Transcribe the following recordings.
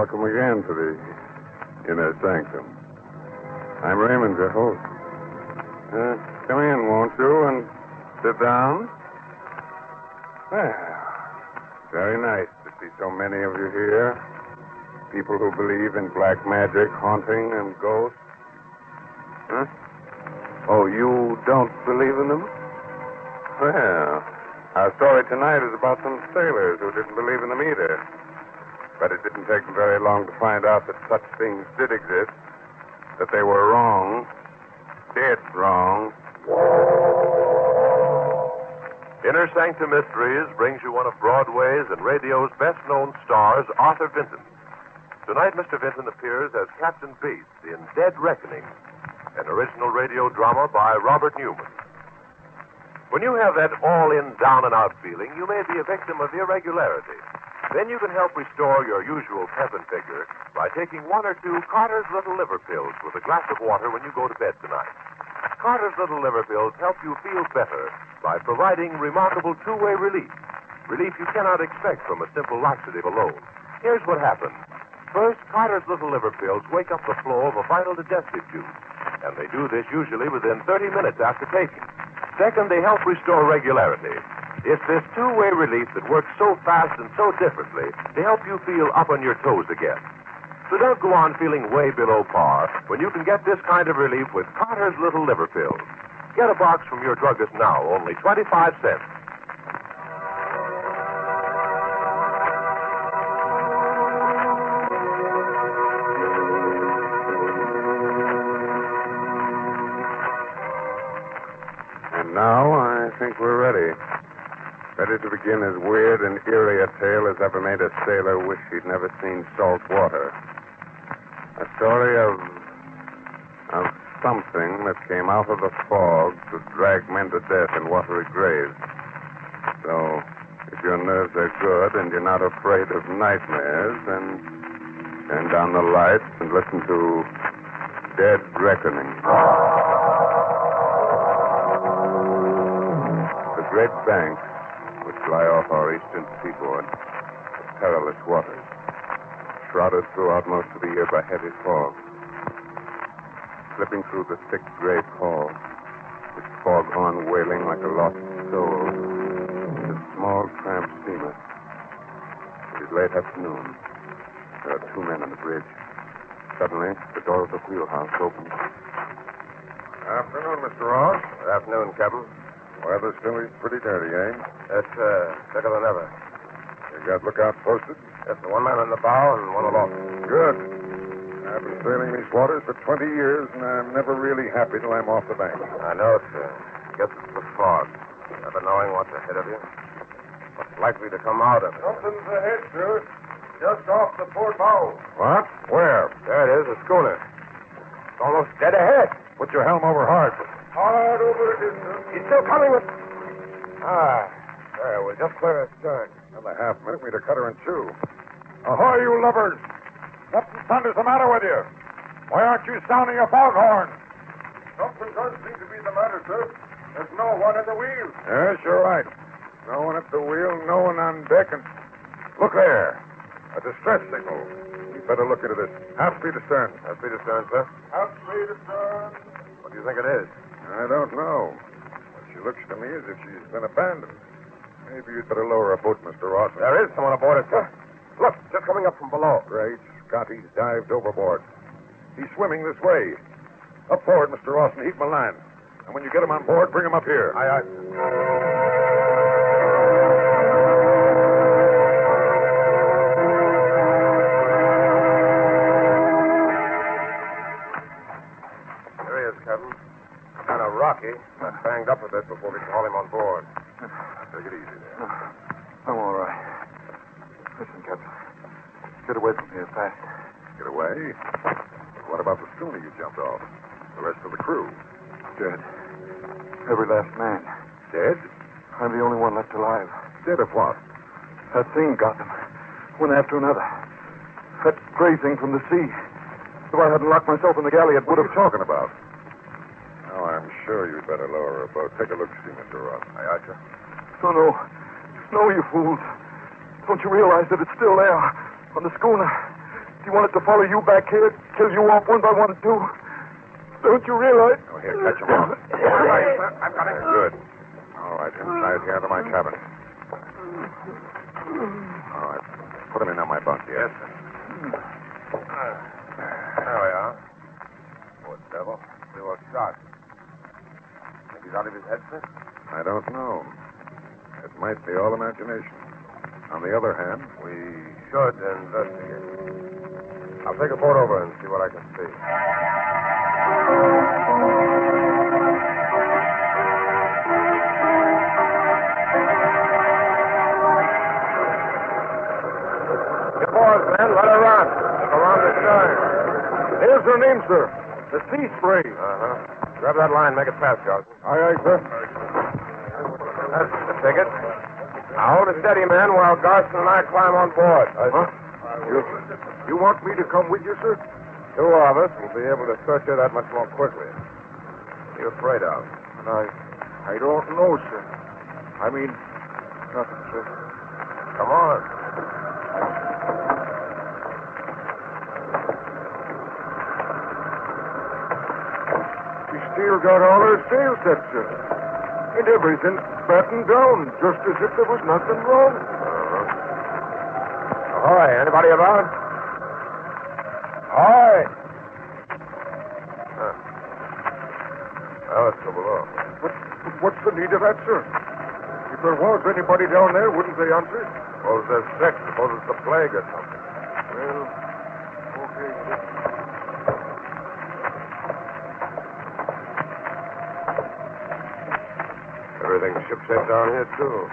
Welcome again to the Inner Sanctum. I'm Raymond, your host. Come in, won't you, and sit down? Well, very nice to see so many of you here. People who believe in black magic, haunting, and ghosts. Huh? Oh, you don't believe in them? Well, our story tonight is about some sailors who didn't believe in them either. But it didn't take them very long to find out that such things did exist, that they were wrong, dead wrong. Inner Sanctum Mysteries brings you one of Broadway's and radio's best-known stars, Arthur Vinton. Tonight, Mr. Vinton appears as Captain Bates in Dead Reckoning, an original radio drama by Robert Newman. When you have that all-in, down-and-out feeling, you may be a victim of irregularity. Then you can help restore your usual pep and vigor by taking one or two Carter's Little Liver Pills with a glass of water when you go to bed tonight. Carter's Little Liver Pills help you feel better by providing remarkable two-way relief. Relief you cannot expect from a simple laxative alone. Here's what happens. First, Carter's Little Liver Pills wake up the flow of a vital digestive juice, and they do this usually within 30 minutes after taking. Second, they help restore regularity. It's this two-way relief that works so fast and so differently to help you feel up on your toes again. So don't go on feeling way below par when you can get this kind of relief with Carter's Little Liver Pills. Get a box from your druggist now, only 25 cents. And now I think we're ready. Ready to begin as weird and eerie a tale as ever made a sailor wish he'd never seen salt water. A story of something that came out of the fog to drag men to death in watery graves. So, if your nerves are good and you're not afraid of nightmares, then turn down the lights and listen to Dead Reckoning. The Great Banks, which lie off our eastern seaboard, are perilous waters, shrouded throughout most of the year by heavy fog. Slipping through the thick gray pall, this fog-horn wailing like a lost soul, is a small tramp steamer. It is late afternoon. There are two men on the bridge. Suddenly, the door of the wheelhouse opens. Afternoon, Mr. Ross. Good afternoon, Captain. Weather still is pretty dirty, eh? It's thicker than ever. You got lookout posted? Just one man in the bow and one aloft. Good. I've been sailing these waters for 20 years, and I'm never really happy till I'm off the bank. I know, sir. Guess it's the fog. Never knowing what's ahead of you. What's likely to come out of it. Something's ahead, sir. Just off the port bow. What? Where? There it is, a schooner. It's almost dead ahead. Put your helm over hard. Hard over it is, sir. He's still coming with... There, we're just clear astern. Another half minute, we'd have cut her in two. Ahoy, you lubbers! What in thunder's the matter with you? Why aren't you sounding your foghorn? Something does seem to be the matter, sir. There's no one at the wheel. Yes, you're right. No one at the wheel, no one on deck, and... Look there. A distress signal. We'd better look into this. Half speed astern. Half speed astern, sir. Half speed astern. What do you think it is? I don't know. But she looks to me as if she's been abandoned. Maybe you'd better lower a boat, Mr. Ross. There is someone aboard it, sir. Look, just coming up from below. Great Scott, he's dived overboard. He's swimming this way. Up forward, Mr. Ross, and heave him a line. And when you get him on board, bring him up here. Aye, aye. There he is, Captain. Kind of rocky. Got banged up a bit before we can haul him on board. Take it easy there. I'm all right. Listen, Captain. Get away from here fast. Get away? What about the schooner you jumped off? The rest of the crew? Dead. Every last man. Dead? I'm the only one left alive. Dead of what? That thing got them. One after another. That gray thing from the sea. If I hadn't locked myself in the galley, it What would are have... you talking about? Oh, I'm sure you'd better lower a boat. Take a look-see, Mr. Ross. Aye, aye, sir. No. No, you fools. Don't you realize that it's still there? On the schooner. He wanted to follow you back here, kill you off one by one, too. Don't you realize? Oh, here, catch him on. All right, sir. I've got him. Good. All right, inside here to my cabin. All right. Put him in on my bunk, yes? There we are. Poor devil. He was shot. Think he's out of his head, sir? I don't know. It might be all imagination. On the other hand, We should investigate. I'll take a boat over and see what I can see. Get boys, man. Let her run. Around the stern. Here's her name, sir. The Sea Spray. Uh-huh. Grab that line. Make it fast, Johnson. Aye, aye, sir. That's the ticket. Now hold it steady, man, while Garson and I climb on board. Huh? You want me to come with you, sir? Two of us will be able to search her that much more quickly. What are you afraid of? And I don't know, sir. I mean, nothing, sir. Come on. She still got all her sails set, sir. And everything battened down, just as if there was nothing wrong. Ahoy, anybody about? Ahoy! Huh. Well, let's go below. But what's the need of that, sir? If there was anybody down there, wouldn't they answer? Suppose they're sick. Suppose it's the plague or something. Well, okay, sir. Everything's shipshape down here, too.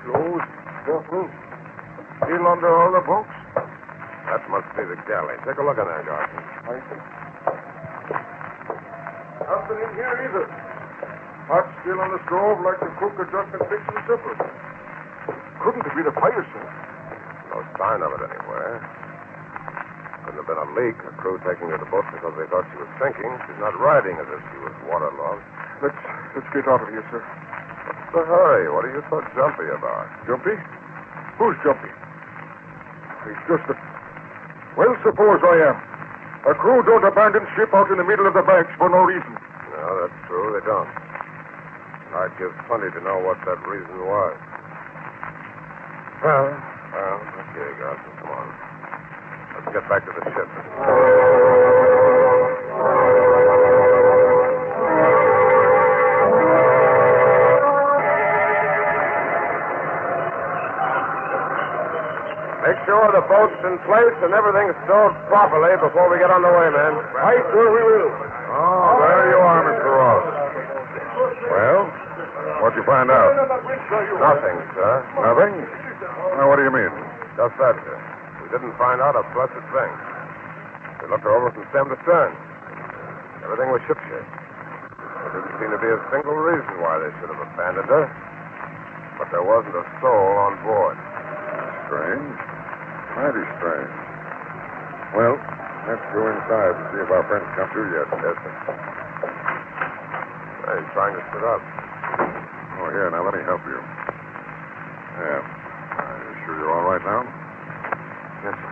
Closed, careful. Still under all the bunks. That must be the galley. Take a look in there, Garson. I see. Nothing in here either. Hot still on the stove like the cook had just been fixing supper. Couldn't have been a fire, sir. No sign of it anywhere. Couldn't have been a leak. A crew taking her to the boat because they thought she was sinking. She's not riding as if she was waterlogged. Let's get out of here, sir. What's the hurry? What are you so jumpy about? Jumpy? Who's jumpy? It's just that... Well, suppose I am. A crew don't abandon ship out in the middle of the banks for no reason. No, that's true. They don't. I'd give plenty to know what that reason was. Well, okay, Garson, come on. Let's get back to the ship. Make sure the boat's in place and everything's stowed properly before we get underway, man. Right, sir, we will. Oh, there you are, Mr. Ross. Well, what'd you find out? Nothing, sir. Nothing? Now, what do you mean? Just that, sir. We didn't find out a blessed thing. We looked her over from stem to stern. Everything was shipshape. There didn't seem to be a single reason why they should have abandoned her. But there wasn't a soul on board. Strange. Mighty strange. Well, let's go inside and see if our friends come through yet. Yes, sir. Hey, he's trying to sit up. Oh, here, now let me help you. Yeah. Are you sure you're all right now? Yes, sir.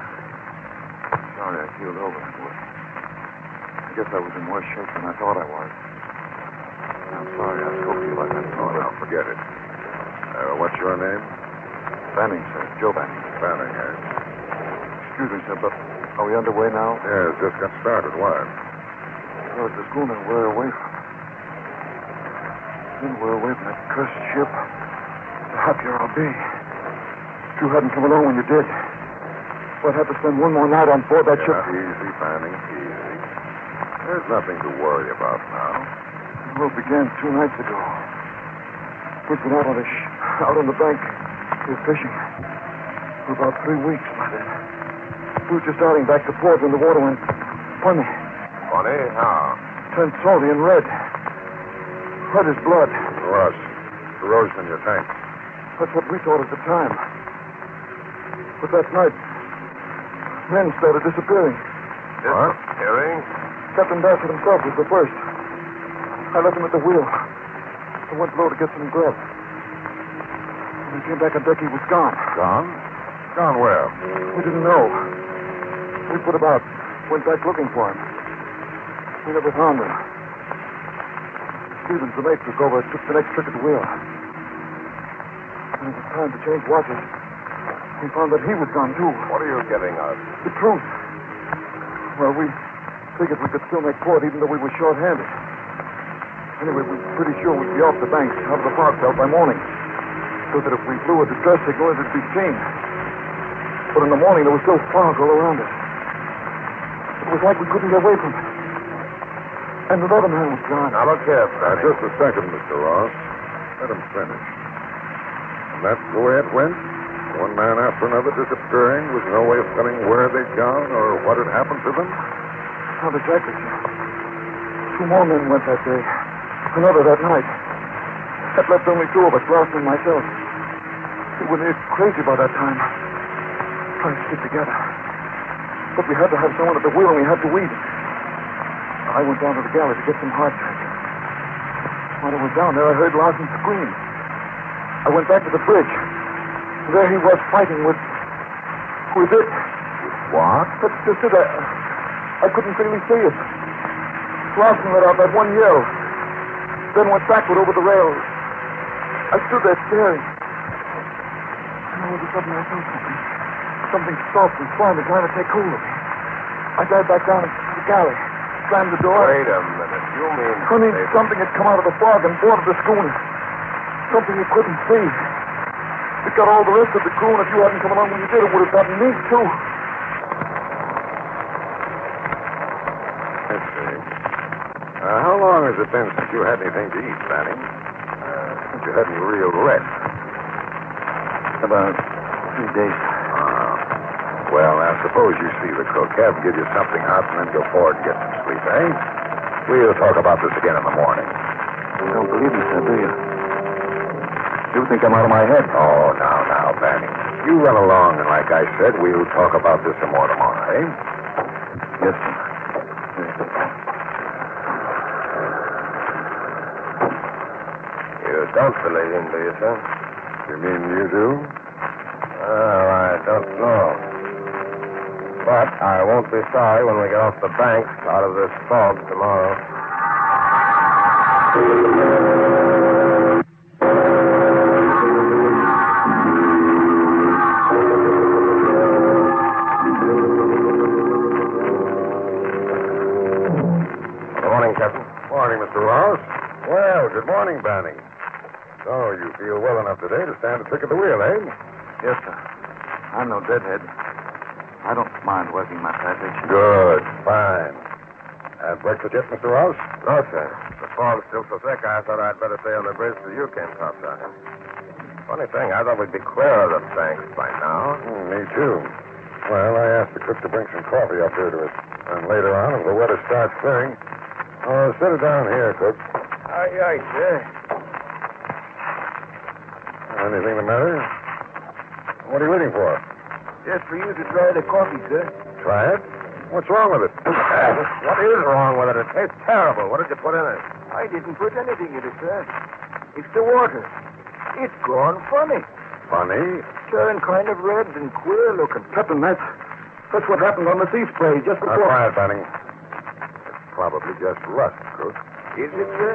Sorry I keeled over. I guess I was in worse shape than I thought I was. I'm sorry I spoke to you like that. Oh, now, forget it. What's your name? Banning, sir. Joe Banning. Banning, eh? Excuse me, sir, but are we underway now? Yes, just got started. Why? Well, it's the schooner we're away from. Then we're away from that cursed ship. The happier I'll be. If you hadn't come along when you did, we'd have to spend one more night on board that ship. Easy, Banning, easy. There's nothing to worry about now. The war began 2 nights ago. We've been out on the bank. We're fishing. For about 3 weeks by then. We were just starting back to port when the water went funny. Funny? How? Turned salty and red. Red as blood. Rust. Corrosion in your tank. That's what we thought at the time. But that night, men started disappearing. Disappearing? Captain Bassett himself was the first. I left him at the wheel. I went below to get some grub. When I came back on deck, he was gone. Gone? Gone where? We didn't know. We We put about, went back looking for him. We never found him. Stevens, the mate, took over, took the next trick at the wheel. When it was time to change watches, we found that he was gone, too. What are you getting at? The truth. Well, we figured we could still make port even though we were short-handed. Anyway, we were pretty sure we'd be off the banks, out of the fog belt by morning, so that if we blew a distress signal, it would be seen. But in the morning, there was still fog all around us. It was like we couldn't get away from it. And another man was gone. Now, look here, Now, just a second, Mr. Ross. Let him finish. And that's the way it went? One man after another disappearing with no way of telling where they'd gone or what had happened to them? Not exactly, sir. 2 more men went that day. Another that night. That left only 2 of us, Ross and myself. We were near crazy by that time. Trying to stick together. But we had to have someone at the wheel and we had to eat. I went down to the galley to get some hardtack. While I was down there, I heard Larson scream. I went back to the bridge. There he was fighting with it. What? That's just it. I couldn't really see it. Larson let out that one yell. Then went backward over the rail. I stood there staring. And all of a sudden I felt something. Something soft and slimy trying to take hold of me. I dived back down to the galley. Slammed the door. Wait a minute. You mean... Honey, something had come out of the fog and boarded the schooner. Something you couldn't see. It got all the rest of the crew, and if you hadn't come along when you did, it would have gotten me, too. Let's see. How long has it been since you had anything to eat, Fanning? Since you had any real rest? About 3 days. Well, now, suppose you see the cook. Have him give you something hot and then go forward and get some sleep, eh? We'll talk about this again in the morning. You don't believe me, sir, do you? You think I'm out of my head? Oh, now, Fanning. You run along, and like I said, we'll talk about this some more tomorrow, eh? Yes, sir. You don't believe him, do you, sir? You mean you do? Well, I don't know. But I won't be sorry when we get off the banks out of this fog tomorrow. Good morning, Captain. Morning, Mr. Ross. Well, good morning, Banning. So, you feel well enough today to stand a trick at the wheel, eh? Yes, sir. I'm no deadhead. I don't mind working my passage. Good. Fine. Had breakfast yet, Mr. Ross? No, sir. The fog's still so thick, I thought I'd better stay on the bridge till you came topside. Funny thing, I thought we'd be clear of the banks by now. Me too. Well, I asked the cook to bring some coffee up here to us. And later on, if the weather starts clearing, set it down here, cook. Aye, aye, sir. Anything the matter? What are you waiting for? Just for you to try the coffee, sir. Try it? What's wrong with it? What is wrong with it? It tastes terrible. What did you put in it? I didn't put anything in it, sir. It's the water. It's gone funny. Funny? Turned kind of red and queer looking. Captain, that's what happened on the sea spray just Now, before. quiet, Banning. It's probably just rust, cook. Is it, sir?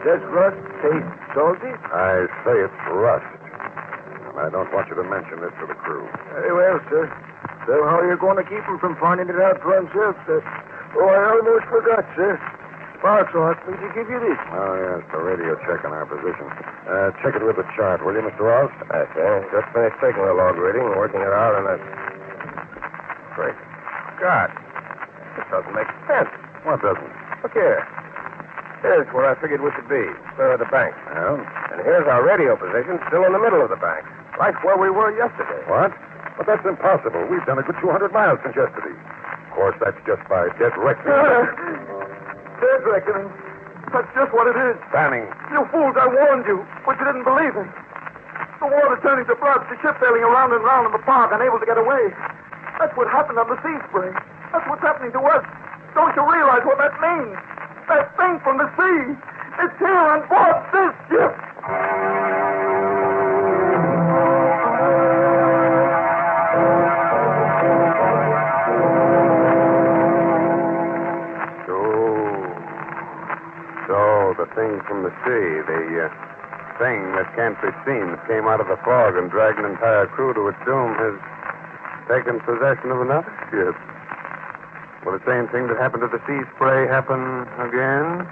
Does rust taste salty? I say it's rust. And I don't want you to mention this to the crew. Very well, sir. So how are you going to keep him from finding it out for himself, sir? Oh, I almost forgot, sir. Sparks asked me to give you this. Oh, yes, the radio check on our position. Check it with the chart, will you, Mr. Ross? Yes, sir. Just finished taking the log reading and working it out, and that's... Great Scott. This doesn't make sense. What doesn't? Look here. Here's where I figured we should be, clear of the bank. Well? And here's our radio position, still in the middle of the bank. Right where we were yesterday. What? But that's impossible. We've done a good 200 miles since yesterday. Of course, that's just by dead reckoning. Dead reckoning. That's just what it is. Banning. You fools, I warned you, but you didn't believe me. The water turning to blood, the ship sailing around and round in the fog, unable to get away. That's what happened on the sea spray. That's what's happening to us. Don't you realize what that means? That thing from the sea. It's here on board this ship. thing from the sea. The thing that can't be seen that came out of the fog and dragged an entire crew to its doom has taken possession of another ship. Will the same thing that happened to the Sea Spray happen again?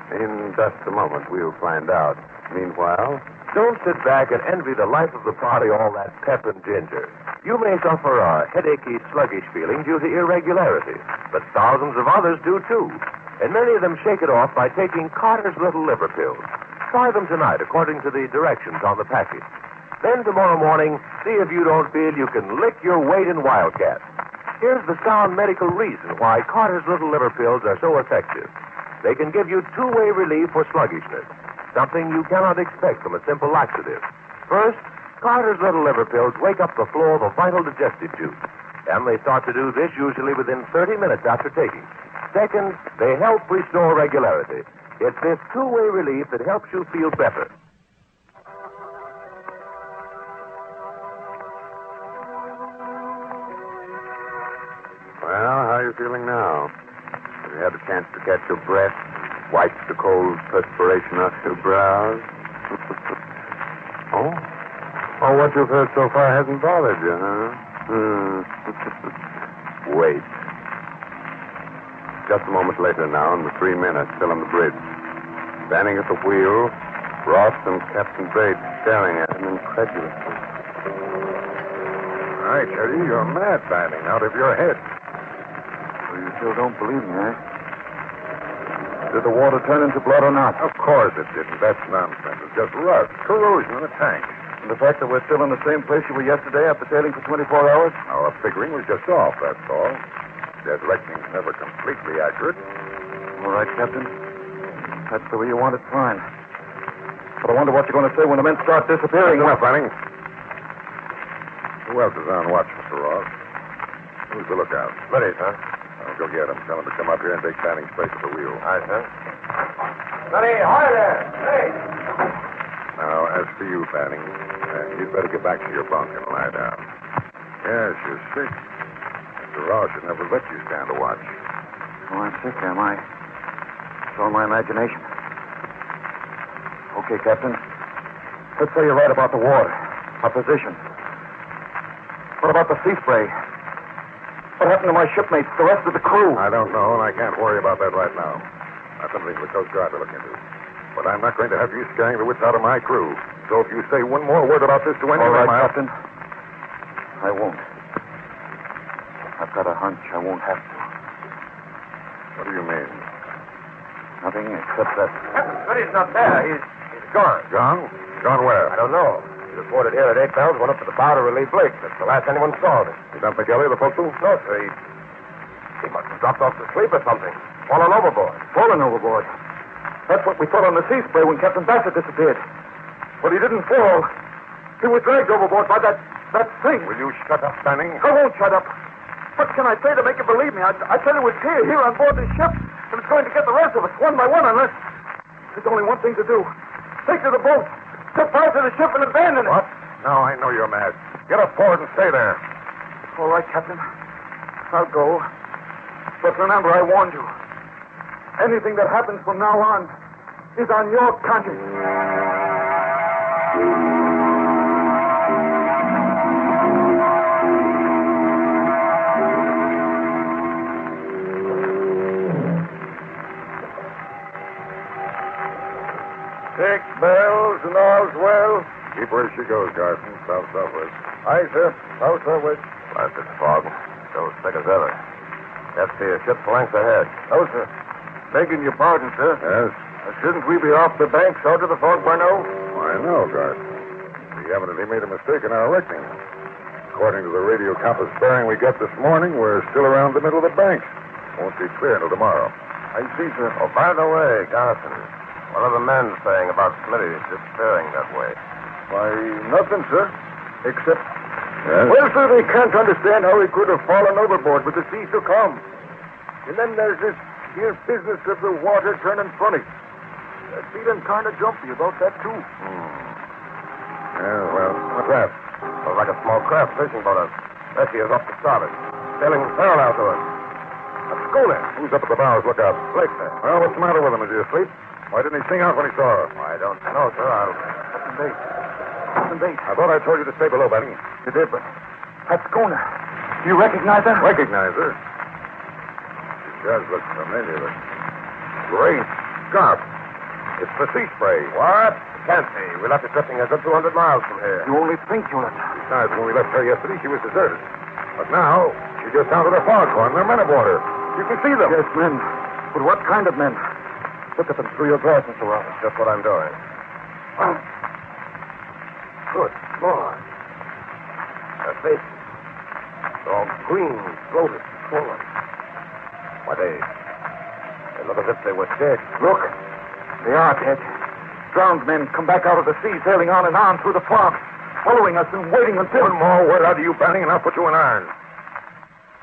In just a moment, we'll find out. Meanwhile... Don't sit back and envy the life of the party all that pep and ginger. You may suffer a headachy, sluggish feeling due to irregularity, but thousands of others do too. And many of them shake it off by taking Carter's Little Liver Pills. Try them tonight according to the directions on the package. Then tomorrow morning, see if you don't feel you can lick your weight in Wildcat. Here's the sound medical reason why Carter's Little Liver Pills are so effective. They can give you two-way relief for sluggishness, something you cannot expect from a simple laxative. First, Carter's Little Liver Pills wake up the flow of a vital digestive juice, and they start to do this usually within 30 minutes after taking. Second, they help restore regularity. It's this two-way relief that helps you feel better. Well, how are you feeling now? Have you had a chance to catch your breath? Wipe the cold perspiration off your brows? Oh? Oh, what you've heard so far hasn't bothered you, huh? Wait. Just a moment later now, and the three men are still on the bridge. Standing at the wheel, Ross and Captain Bates staring at him incredulously. I tell you, you're mad, Banning, out of your head. So you still don't believe me, eh? Did the water turn into blood or not? Of course it didn't. That's nonsense. It's just rust, corrosion in the tank. And the fact that we're still in the same place you were yesterday after sailing for 24 hours? Our figuring was just off, that's all. Dead reckoning's never completely accurate. All right, Captain. That's the way you want it, fine. But I wonder what you're going to say when the men start disappearing. Enough, Banning. Who else is on watch, Mr. Ross? Who's the lookout? Ready, sir. I'll go get him. Tell him to come up here and take Banning's place at the wheel. Aye, sir. Ready, ahoy there. Hey. Now, as for you, Banning, you'd better get back to your bunk and lie down. Yes, you're sick. Mr. Ross should never let you stand a watch. Oh, I'm sick, am I? It's all my imagination. Okay, Captain. Let's say you're right about the water. Our position. What about the sea spray? What happened to my shipmates, the rest of the crew? I don't know, and I can't worry about that right now. That's something for the Coast Guard to look into. But I'm not going to have you scaring the wits out of my crew. So if you say one more word about this to anyone... All right, Captain. I won't. I've got a hunch I won't have to. What do you mean? Nothing except that... Captain Smitty's not there. He's gone. Gone? Gone where? I don't know. He reported here at 8 bells, went up to the bow to relieve Blake. That's the last anyone saw of him. You dumped the galley, the forecastle? No, sir. He must have dropped off to sleep or something. Fallen overboard. Fallen overboard. That's what we thought on the sea spray when Captain Bassett disappeared. But he didn't fall. He was dragged overboard by that thing. Will you shut up, Banning? I won't shut up. What can I say to make you believe me? I tell you it's here on board this ship. And it's going to get the rest of us one by one unless... There's only one thing to do. Take to the boat. Set fire to the ship and abandon it. What? No, I know you're mad. Get up forward and stay there. All right, Captain. I'll go. But remember, I warned you. Anything that happens from now on is on your conscience. Six bells and all's well. Keep where she goes, Carson. South-southwest. Aye, sir. South-southwest. Blasted fog. Still as thick as ever. That's the ship's length ahead. No, sir. Begging your pardon, sir. Yes? Shouldn't we be off the banks out of the fog by now? I know, Carson. We evidently made a mistake in our reckoning. According to the radio compass bearing we got this morning, we're still around the middle of the banks. Won't be clear until tomorrow. I see, sir. Oh, by the way, Carson, what are the men saying about Smitty disappearing that way? Why, nothing, sir. Except... Yes? Well, sir, they can't understand how he could have fallen overboard with the sea so calm. And then there's this here business of the water turning funny. They're feeling kind of jumpy about that, too. Yeah, well, what's that? Looks like a small craft fishing boat. Bessie is off to starboard, sailing parallel to us. A schooner. Who's up at the bows? Look out. Blake, sir. Well, what's the matter with him? Is he asleep? Why didn't he sing out when he saw her? I don't know, sir. Captain Bates. Captain Bates. I thought I told you to stay below, Benny. You did, but that schooner. Do you recognize her? Recognize her? She does look familiar, but... Great Scott! It's the sea spray. What? Can't be. We left it drifting a good 200 miles from here. You only think you left. Besides, when we left her yesterday, she was deserted. But now, she just sounded her foghorn. There are men aboard her. You can see them. Yes, men. But what kind of men? Look at them through your glass, Mr. Ross. Just what I'm doing. Oh. Good Lord. Her face. It's all green, bloated, swollen. Why, they look as if they were dead. Look. They are dead. Drowned men come back out of the sea, sailing on and on through the fog, following us and waiting until... One more word out of you, Banning, and I'll put you in irons.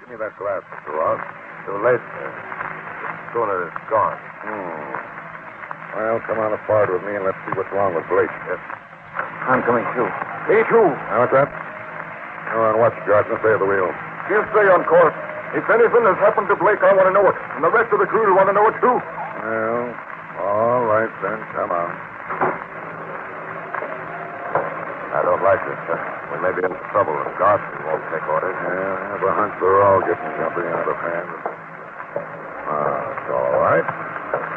Give me that glass, Mr. Ross. Too late, sir. The schooner is gone. Well, come on forward with me and let's see what's wrong with Blake. Yes. I'm coming too. Me too. Now, what's that? You're on watch, Gardner. Stay at the wheel. You stay on course. If anything has happened to Blake, I want to know it. And the rest of the crew will want to know it too. Well, all right then. Come on. I don't like this, sir. We may be in trouble if Garson won't take orders. Yeah, I have a hunch we're all getting jumping out of hand. It's all right.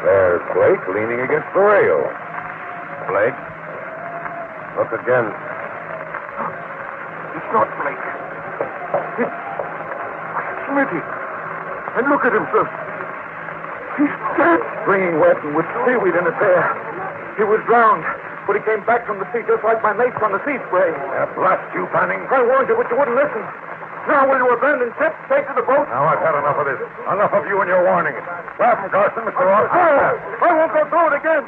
There's Blake leaning against the rail. Blake? Look again. It's not Blake. It's Smitty. And look at him, sir. He's dead. Springing wet and with seaweed in his hair. He was drowned, but he came back from the sea just like my mates on the sea spray. Blast you, Banning. I warned you, but you wouldn't listen. Now will you abandon ship, take to the boat? Now I've had enough of this. Enough of you and your warning. Grab him, Carson, Mr. Ross. I won't go through it again.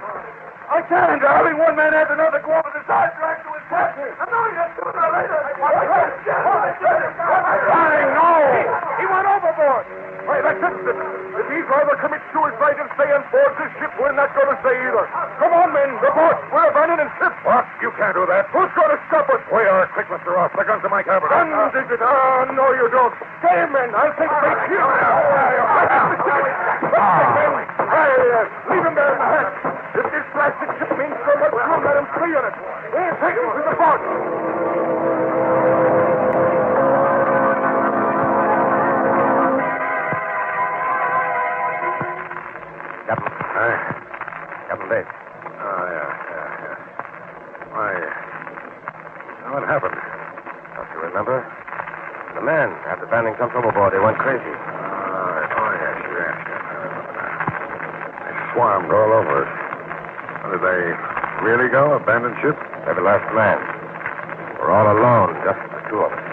I can't, darling. One man after another go over the side track to his captain. I know you sooner or later. Darling, no! He went overboard. Why, that's it. If he's rather commit suicide and stay on board this ship, we're not going to stay either. Come on, men. The boat. We're abandoning ship. What? You can't do that. Who's going to stop us? We are. Quick, Mr. Ross. The guns in my cabin. Guns, is it? No, you don't. Stay, men. I'll take Blake here. Leave him there in the hatch. If this blasted ship means so much, we'll let him free on it. We'll take him to the boat. Captain Bates. Oh, yeah. Why, what happened? Don't you remember? The man, after Banning jumped overboard, they went crazy. Yes. I remember now. They swarmed all over us. Did they really go? Abandoned ship? Every last man. We're all alone, just the two of us.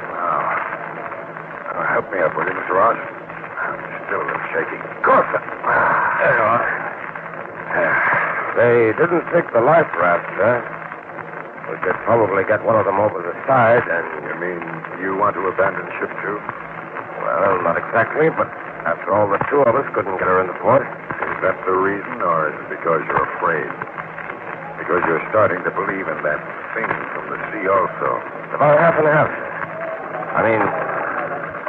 Oh, help me up, will you, Mr. Ross? I'm still a little shaky. Of course. There you are. They didn't take the life raft, sir. We could probably get one of them over the side and... You mean you want to abandon ship, too? Well, not exactly, but after all, the two of us couldn't get her into port. Is that the reason, or is it because you're afraid? Because you're starting to believe in that thing from the sea also? About half and half. I mean,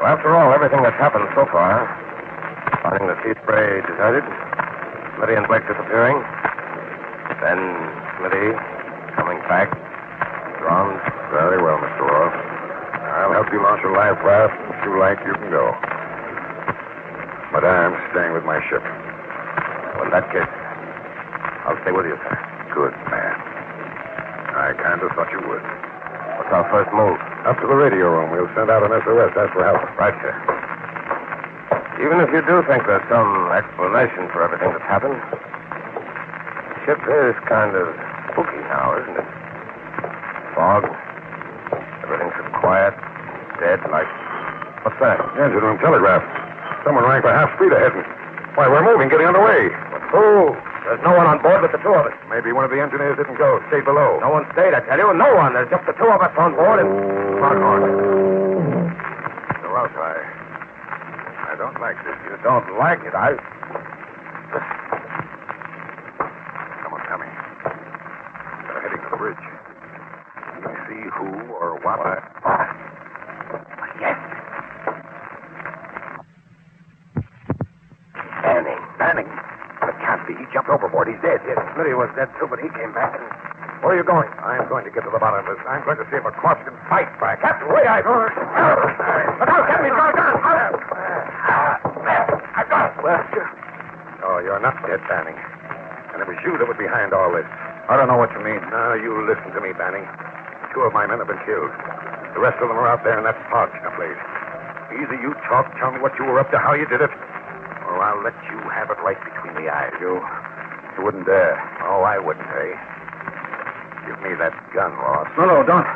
well, after all, everything that's happened so far, finding the sea spray deserted, Smitty and Blake disappearing, then Smitty coming back, drowned. Very well, Mr. Ross. I'll help you launch a life raft. If you like, you can go. But I'm staying with my ship. Well, in that case, I'll stay with you, sir. Good man. I kind of thought you would. What's our first move? Up to the radio room. We'll send out an SOS. Ask for help. Right, sir. Even if you do think there's some explanation for everything that's happened, the ship is kind of spooky now, isn't it? Fog. Everything's so quiet. Dead, like... What's that? Engine room telegraph. Someone rang for half speed ahead. Why, we're moving, getting underway. But who? There's no one on board but the two of us. Maybe one of the engineers didn't go. Stayed below. No one stayed, I tell you. No one. There's just the two of us on board and... Foghorn. Mr. Ross, I don't like this. You don't like it, Someone's coming. They're heading for the bridge. Can you see who or what? Yes. Banning. It can't be. He jumped overboard. He's dead. Yes. Smitty was dead, too, but he came back and... Where are you going? I'm going to get to the bottom of this. I'm going to see if a corpse can fight back. Captain, wait, I... Look out, Captain, he's got a gun. I've got it. Well, oh, you're not dead, Banning. And it was you that was behind all this. I don't know what you mean. Now, you listen to me, Banning. 2 of my men have been killed. The rest of them are out there in that fog place. Either you talk, tell me what you were up to, how you did it, or I'll let you have it right between the eyes. You wouldn't dare. Oh, I wouldn't, eh? Give me that gun, Ross. No, don't.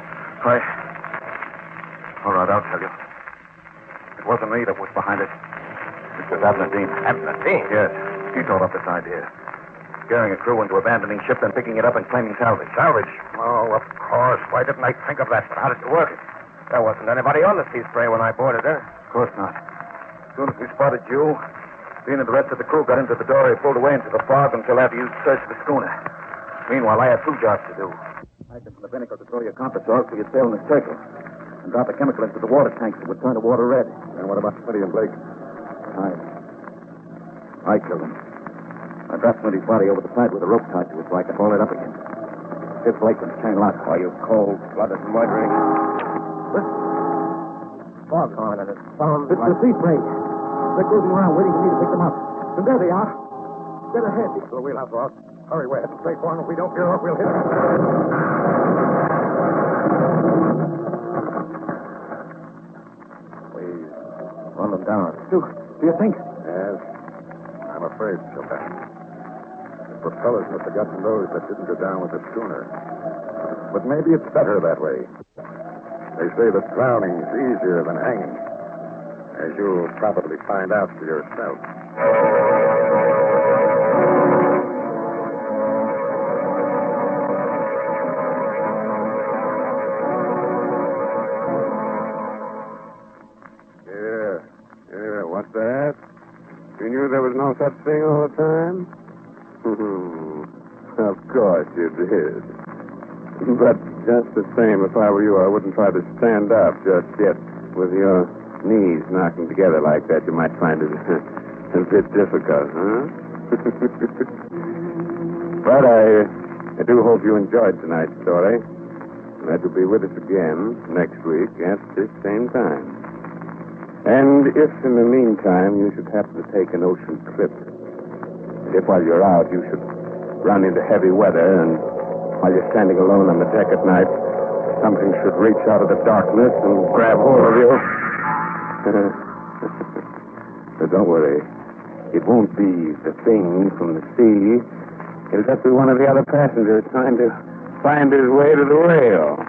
All right, I'll tell you. It wasn't me that was behind it. It was Abner Dean. Abner Dean? Yes. He thought up this idea. Scaring a crew into abandoning ship, then picking it up and claiming salvage. Salvage? Oh, of course. Why didn't I think of that? But how did you work it? There wasn't anybody on the Sea Spray when I boarded her. Of course not. As soon as we spotted you, Dean and the rest of the crew got into the dory, pulled away into the fog until after you searched the schooner. Meanwhile, I had 2 jobs to do. Acted from the binnacle to throw your compass off so you'd sail in a circle. And drop a chemical into the water tanks that would turn the water red. And what about Smitty and Blake? I killed him. I dropped Smitty's body over the side with a rope tied to it so I could haul it up again. Stiff Blake and chain lock. Are you cold-blooded murdering? Fog on it. It sounds It's like... the Sea Spray. They're cruising around waiting for me to pick them up. And there they are. Dead ahead. So we'll have Ross. Hurry, we're heading straight for him. If we don't gear up, we'll hit him. Please, run them down. Do you think? Yes. I'm afraid so, Ben. The propellers must have gotten those that didn't go down with the schooner. But maybe it's better that way. They say that drowning's easier than hanging, as you'll probably find out for yourself. Yeah, what's that? You knew there was no such thing all the time? Of course you did. But just the same, if I were you, I wouldn't try to stand up just yet. With your knees knocking together like that, you might find it a bit difficult, huh? But I do hope you enjoyed tonight's story. Glad you'll be with us again next week at this same time. And if in the meantime you should happen to take an ocean trip, and if while you're out you should run into heavy weather, and while you're standing alone on the deck at night, something should reach out of the darkness and grab hold of you. But don't worry. It won't be the thing from the sea. It'll just be one of the other passengers trying to find his way to the rail.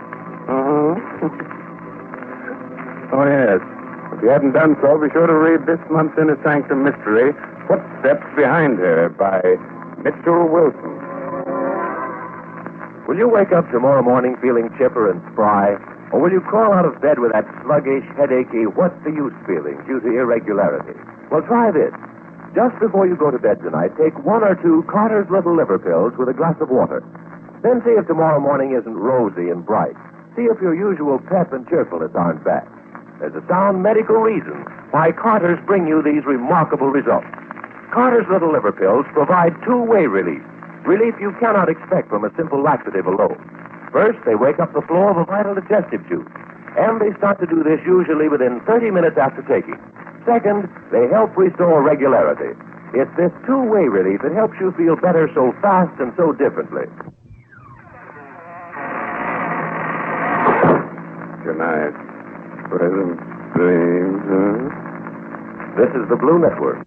Oh, yes. If you hadn't done so, be sure to read this month's Inner Sanctum Mystery, Footsteps Behind Her, by Mitchell Wilson. Will you wake up tomorrow morning feeling chipper and spry? Or will you crawl out of bed with that sluggish, headachy, what's-the-use feeling due to irregularity? Well, try this. Just before you go to bed tonight, take 1 or 2 Carter's Little Liver Pills with a glass of water. Then see if tomorrow morning isn't rosy and bright. See if your usual pep and cheerfulness aren't back. There's a sound medical reason why Carter's bring you these remarkable results. Carter's Little Liver Pills provide 2-way relief. Relief you cannot expect from a simple laxative alone. First, they wake up the flow of a vital digestive juice. And they start to do this usually within 30 minutes after taking. Second, they help restore regularity. It's this 2-way relief that helps you feel better so fast and so differently. Good night. Pleasant dreams, huh? This is the Blue Network.